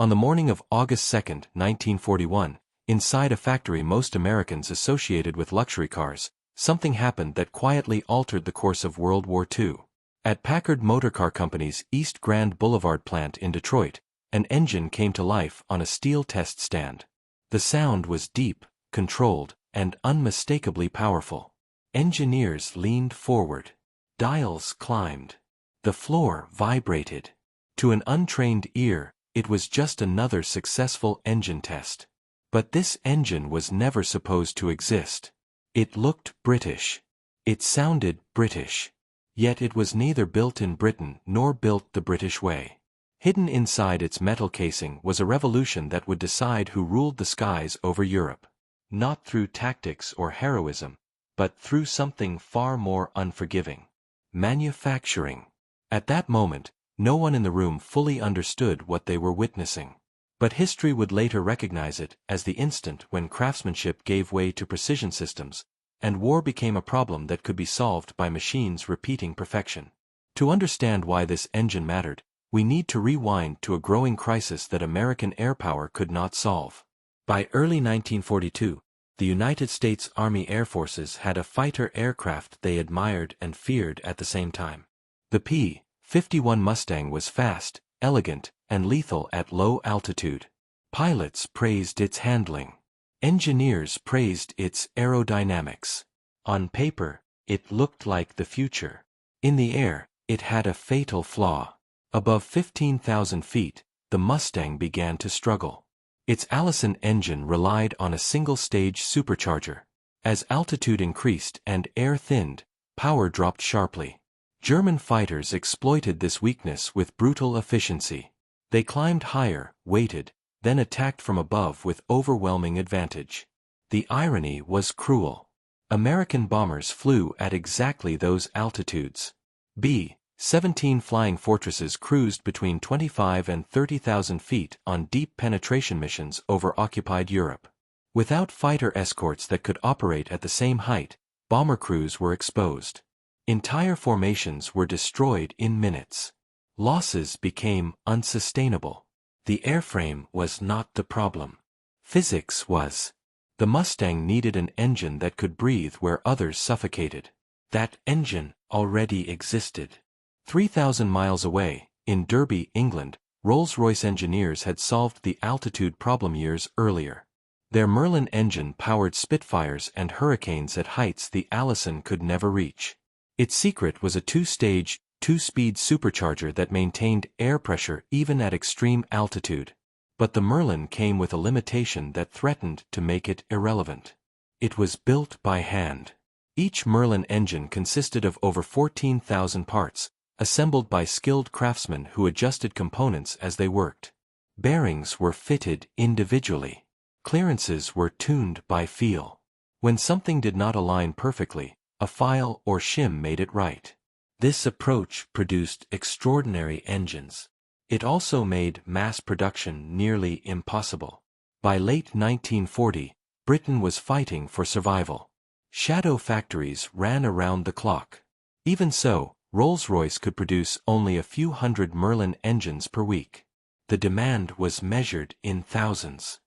On the morning of August 2, 1941, inside a factory most Americans associated with luxury cars, something happened that quietly altered the course of World War II. At Packard Motor Car Company's East Grand Boulevard plant in Detroit, an engine came to life on a steel test stand. The sound was deep, controlled, and unmistakably powerful. Engineers leaned forward. Dials climbed. The floor vibrated. To an untrained ear, it was just another successful engine test. But this engine was never supposed to exist. It looked British. It sounded British. Yet it was neither built in Britain nor built the British way. Hidden inside its metal casing was a revolution that would decide who ruled the skies over Europe. Not through tactics or heroism, but through something far more unforgiving. Manufacturing. At that moment, no one in the room fully understood what they were witnessing. But history would later recognize it as the instant when craftsmanship gave way to precision systems, and war became a problem that could be solved by machines repeating perfection. To understand why this engine mattered, we need to rewind to a growing crisis that American air power could not solve. By early 1942, the United States Army Air Forces had a fighter aircraft they admired and feared at the same time. The P-51 Mustang was fast, elegant, and lethal at low altitude. Pilots praised its handling. Engineers praised its aerodynamics. On paper, it looked like the future. In the air, it had a fatal flaw. Above 15,000 feet, the Mustang began to struggle. Its Allison engine relied on a single-stage supercharger. As altitude increased and air thinned, power dropped sharply. German fighters exploited this weakness with brutal efficiency. They climbed higher, waited, then attacked from above with overwhelming advantage. The irony was cruel. American bombers flew at exactly those altitudes. B-17 Flying Fortresses cruised between 25 and 30,000 feet on deep penetration missions over occupied Europe. Without fighter escorts that could operate at the same height, bomber crews were exposed. Entire formations were destroyed in minutes. Losses became unsustainable. The airframe was not the problem. Physics was. The Mustang needed an engine that could breathe where others suffocated. That engine already existed. 3,000 miles away, in Derby, England, Rolls-Royce engineers had solved the altitude problem years earlier. Their Merlin engine powered Spitfires and Hurricanes at heights the Allison could never reach. Its secret was a two-stage, two-speed supercharger that maintained air pressure even at extreme altitude. But the Merlin came with a limitation that threatened to make it irrelevant. It was built by hand. Each Merlin engine consisted of over 14,000 parts, assembled by skilled craftsmen who adjusted components as they worked. Bearings were fitted individually. Clearances were tuned by feel. When something did not align perfectly, a file or shim made it right. This approach produced extraordinary engines. It also made mass production nearly impossible. By late 1940, Britain was fighting for survival. Shadow factories ran around the clock. Even so, Rolls-Royce could produce only a few hundred Merlin engines per week. The demand was measured in thousands.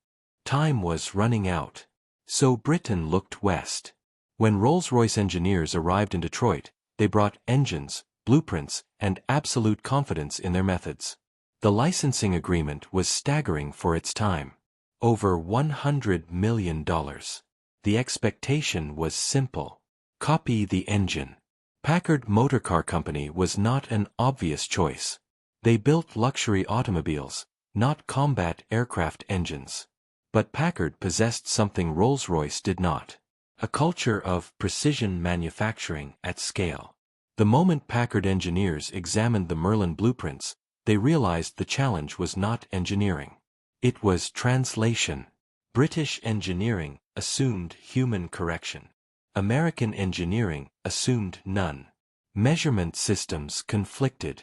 Time was running out. So Britain looked west. When Rolls-Royce engineers arrived in Detroit, they brought engines, blueprints, and absolute confidence in their methods. The licensing agreement was staggering for its time. Over $100 million. The expectation was simple. Copy the engine. Packard Motor Car Company was not an obvious choice. They built luxury automobiles, not combat aircraft engines. But Packard possessed something Rolls-Royce did not. A culture of precision manufacturing at scale. The moment Packard engineers examined the Merlin blueprints, they realized the challenge was not engineering. It was translation. British engineering assumed human correction. American engineering assumed none. Measurement systems conflicted.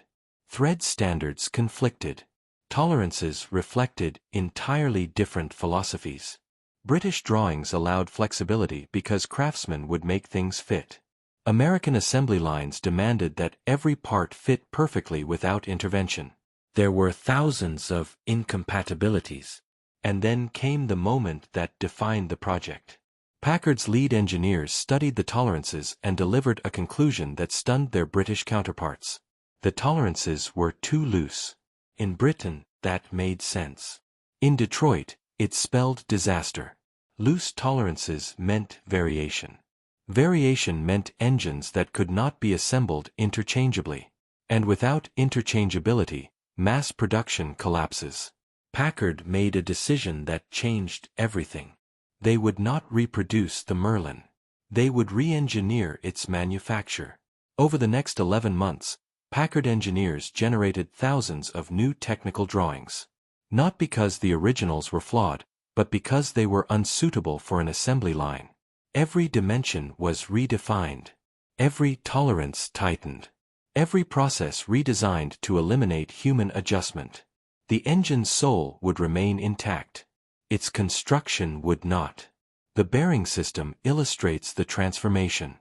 Thread standards conflicted. Tolerances reflected entirely different philosophies. British drawings allowed flexibility because craftsmen would make things fit. American assembly lines demanded that every part fit perfectly without intervention. There were thousands of incompatibilities. And then came the moment that defined the project. Packard's lead engineers studied the tolerances and delivered a conclusion that stunned their British counterparts. The tolerances were too loose. In Britain, that made sense. In Detroit, it spelled disaster. Loose tolerances meant variation. Variation meant engines that could not be assembled interchangeably. And without interchangeability, mass production collapses. Packard made a decision that changed everything. They would not reproduce the Merlin. They would re-engineer its manufacture. Over the next 11 months, Packard engineers generated thousands of new technical drawings. Not because the originals were flawed, but because they were unsuitable for an assembly line. Every dimension was redefined. Every tolerance tightened. Every process redesigned to eliminate human adjustment. The engine's soul would remain intact. Its construction would not. The bearing system illustrates the transformation.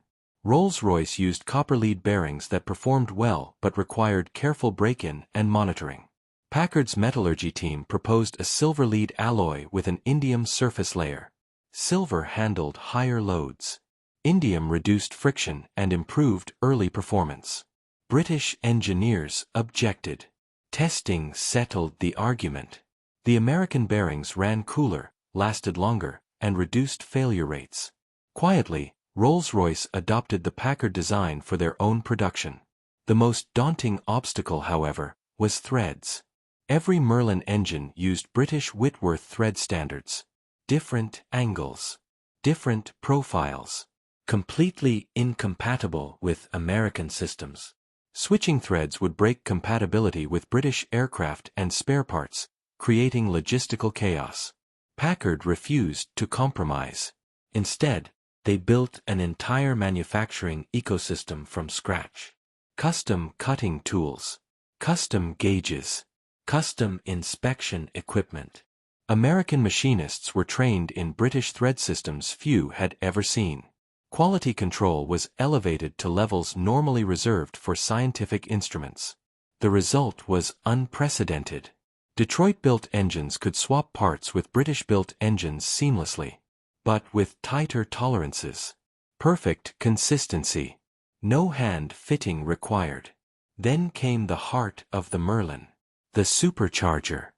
Rolls-Royce used copper lead bearings that performed well but required careful break-in and monitoring. Packard's metallurgy team proposed a silver lead alloy with an indium surface layer. Silver handled higher loads. Indium reduced friction and improved early performance. British engineers objected. Testing settled the argument. The American bearings ran cooler, lasted longer, and reduced failure rates. Quietly, Rolls-Royce adopted the Packard design for their own production. The most daunting obstacle, however, was threads. Every Merlin engine used British Whitworth thread standards. Different angles. Different profiles. Completely incompatible with American systems. Switching threads would break compatibility with British aircraft and spare parts, creating logistical chaos. Packard refused to compromise. Instead, they built an entire manufacturing ecosystem from scratch. Custom cutting tools. Custom gauges. Custom inspection equipment. American machinists were trained in British thread systems few had ever seen. Quality control was elevated to levels normally reserved for scientific instruments. The result was unprecedented. Detroit-built engines could swap parts with British-built engines seamlessly, but with tighter tolerances. Perfect consistency. No hand fitting required. Then came the heart of the Merlin. The supercharger.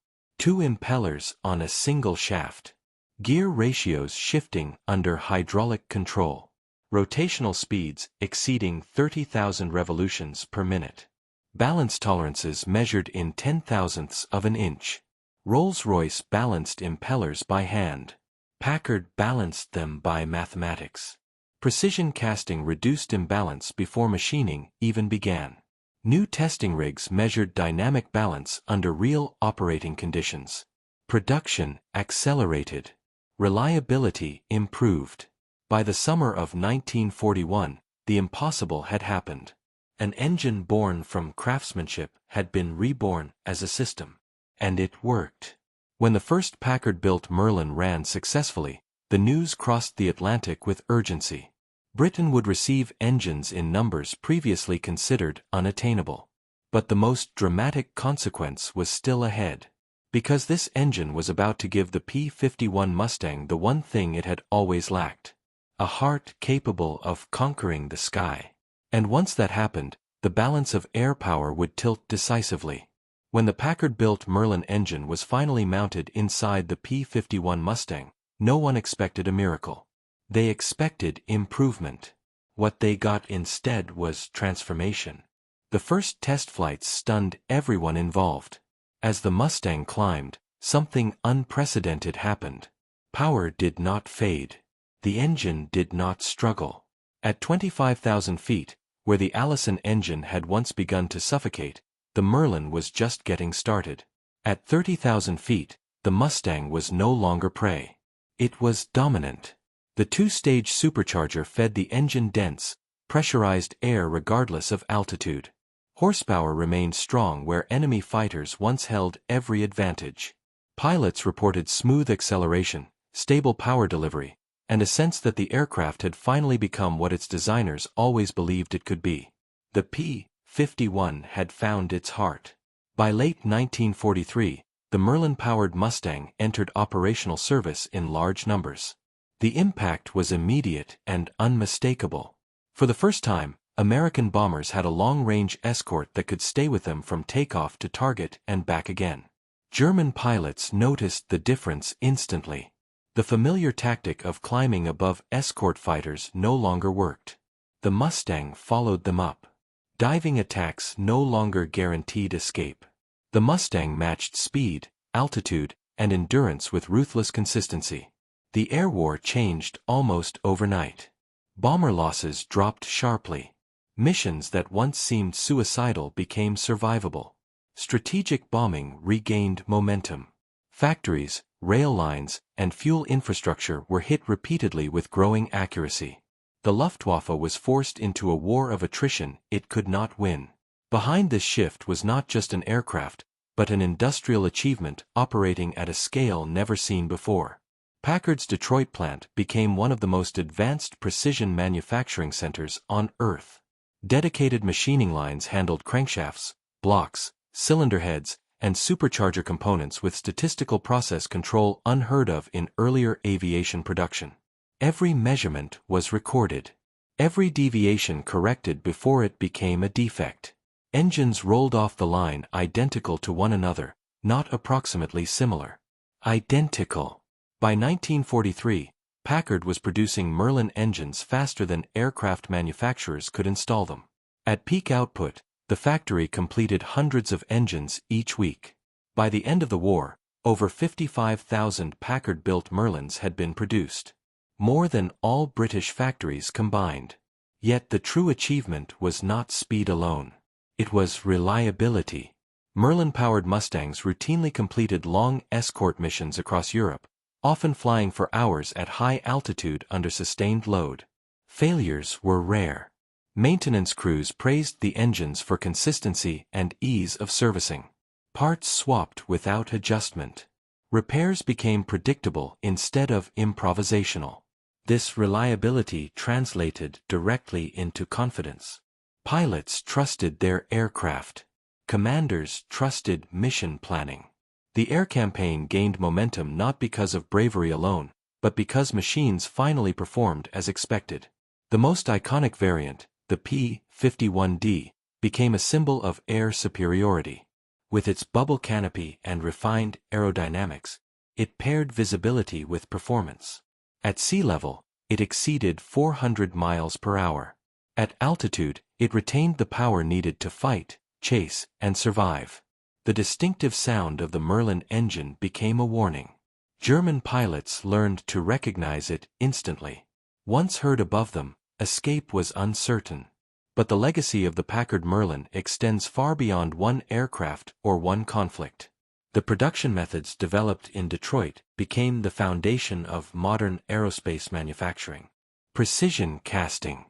2 impellers on a single shaft. Gear ratios shifting under hydraulic control. Rotational speeds exceeding 30,000 revolutions per minute. Balance tolerances measured in 10,000ths of an inch. Rolls-Royce balanced impellers by hand. Packard balanced them by mathematics. Precision casting reduced imbalance before machining even began. New testing rigs measured dynamic balance under real operating conditions. Production accelerated. Reliability improved. By the summer of 1941, the impossible had happened. An engine born from craftsmanship had been reborn as a system. And it worked. When the first Packard-built Merlin ran successfully, the news crossed the Atlantic with urgency. Britain would receive engines in numbers previously considered unattainable. But the most dramatic consequence was still ahead. Because this engine was about to give the P-51 Mustang the one thing it had always lacked. A heart capable of conquering the sky. And once that happened, the balance of air power would tilt decisively. When the Packard-built Merlin engine was finally mounted inside the P-51 Mustang, no one expected a miracle. They expected improvement. What they got instead was transformation. The first test flights stunned everyone involved. As the Mustang climbed, something unprecedented happened. Power did not fade. The engine did not struggle. At 25,000 feet, where the Allison engine had once begun to suffocate, the Merlin was just getting started. At 30,000 feet, the Mustang was no longer prey. It was dominant. The 2-stage supercharger fed the engine dense, pressurized air regardless of altitude. Horsepower remained strong where enemy fighters once held every advantage. Pilots reported smooth acceleration, stable power delivery, and a sense that the aircraft had finally become what its designers always believed it could be. The P-51 had found its heart. By late 1943, the Merlin-powered Mustang entered operational service in large numbers. The impact was immediate and unmistakable. For the first time, American bombers had a long-range escort that could stay with them from takeoff to target and back again. German pilots noticed the difference instantly. The familiar tactic of climbing above escort fighters no longer worked. The Mustang followed them up. Diving attacks no longer guaranteed escape. The Mustang matched speed, altitude, and endurance with ruthless consistency. The air war changed almost overnight. Bomber losses dropped sharply. Missions that once seemed suicidal became survivable. Strategic bombing regained momentum. Factories, rail lines, and fuel infrastructure were hit repeatedly with growing accuracy. The Luftwaffe was forced into a war of attrition it could not win. Behind this shift was not just an aircraft, but an industrial achievement operating at a scale never seen before. Packard's Detroit plant became one of the most advanced precision manufacturing centers on Earth. Dedicated machining lines handled crankshafts, blocks, cylinder heads, and supercharger components with statistical process control unheard of in earlier aviation production. Every measurement was recorded. Every deviation corrected before it became a defect. Engines rolled off the line identical to one another, not approximately similar. Identical. By 1943, Packard was producing Merlin engines faster than aircraft manufacturers could install them. At peak output, the factory completed hundreds of engines each week. By the end of the war, over 55,000 Packard-built Merlins had been produced. More than all British factories combined. Yet the true achievement was not speed alone. It was reliability. Merlin-powered Mustangs routinely completed long escort missions across Europe, often flying for hours at high altitude under sustained load. Failures were rare. Maintenance crews praised the engines for consistency and ease of servicing. Parts swapped without adjustment. Repairs became predictable instead of improvisational. This reliability translated directly into confidence. Pilots trusted their aircraft. Commanders trusted mission planning. The air campaign gained momentum not because of bravery alone, but because machines finally performed as expected. The most iconic variant, the P-51D, became a symbol of air superiority. With its bubble canopy and refined aerodynamics, it paired visibility with performance. At sea level, it exceeded 400 miles per hour. At altitude, it retained the power needed to fight, chase, and survive. The distinctive sound of the Merlin engine became a warning. German pilots learned to recognize it instantly. Once heard above them, escape was uncertain. But the legacy of the Packard Merlin extends far beyond one aircraft or one conflict. The production methods developed in Detroit became the foundation of modern aerospace manufacturing. Precision casting,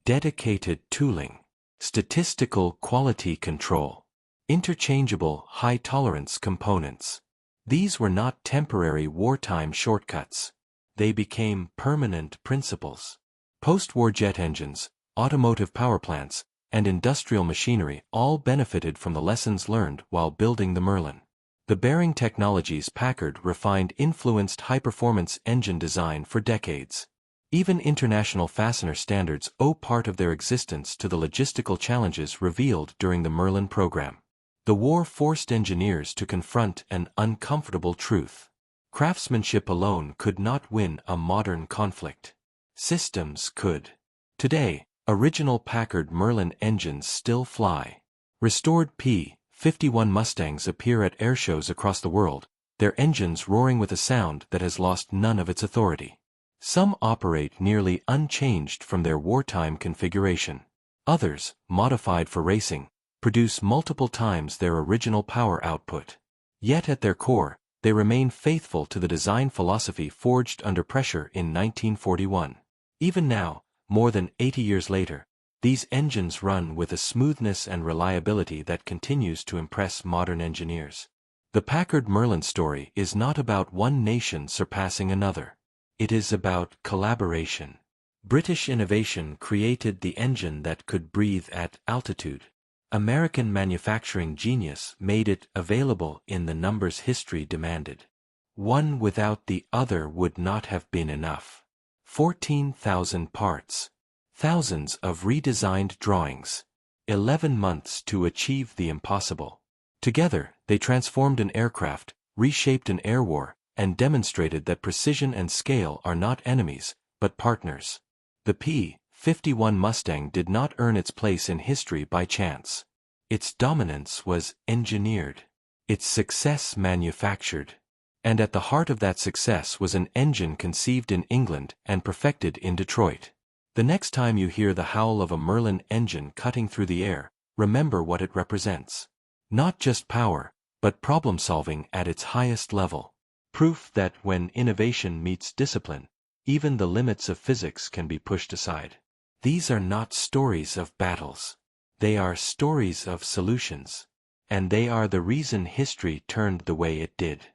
dedicated tooling, statistical quality control, interchangeable high-tolerance components. These were not temporary wartime shortcuts. They became permanent principles. Post-war jet engines, automotive power plants, and industrial machinery all benefited from the lessons learned while building the Merlin. The bearing technologies Packard refined influenced high-performance engine design for decades. Even international fastener standards owe part of their existence to the logistical challenges revealed during the Merlin program. The war forced engineers to confront an uncomfortable truth. Craftsmanship alone could not win a modern conflict. Systems could. Today, original Packard Merlin engines still fly. Restored P-51 Mustangs appear at airshows across the world, their engines roaring with a sound that has lost none of its authority. Some operate nearly unchanged from their wartime configuration. Others, modified for racing, produce multiple times their original power output. Yet at their core, they remain faithful to the design philosophy forged under pressure in 1941. Even now, more than 80 years later, these engines run with a smoothness and reliability that continues to impress modern engineers. The Packard Merlin story is not about one nation surpassing another. It is about collaboration. British innovation created the engine that could breathe at altitude. American manufacturing genius made it available in the numbers history demanded. One without the other would not have been enough. 14,000 parts. Thousands of redesigned drawings. 11 months to achieve the impossible. Together, they transformed an aircraft, reshaped an air war, and demonstrated that precision and scale are not enemies, but partners. The P-51 Mustang did not earn its place in history by chance. Its dominance was engineered. Its success manufactured. And at the heart of that success was an engine conceived in England and perfected in Detroit. The next time you hear the howl of a Merlin engine cutting through the air, remember what it represents. Not just power, but problem-solving at its highest level. Proof that when innovation meets discipline, even the limits of physics can be pushed aside. These are not stories of battles. They are stories of solutions. And they are the reason history turned the way it did.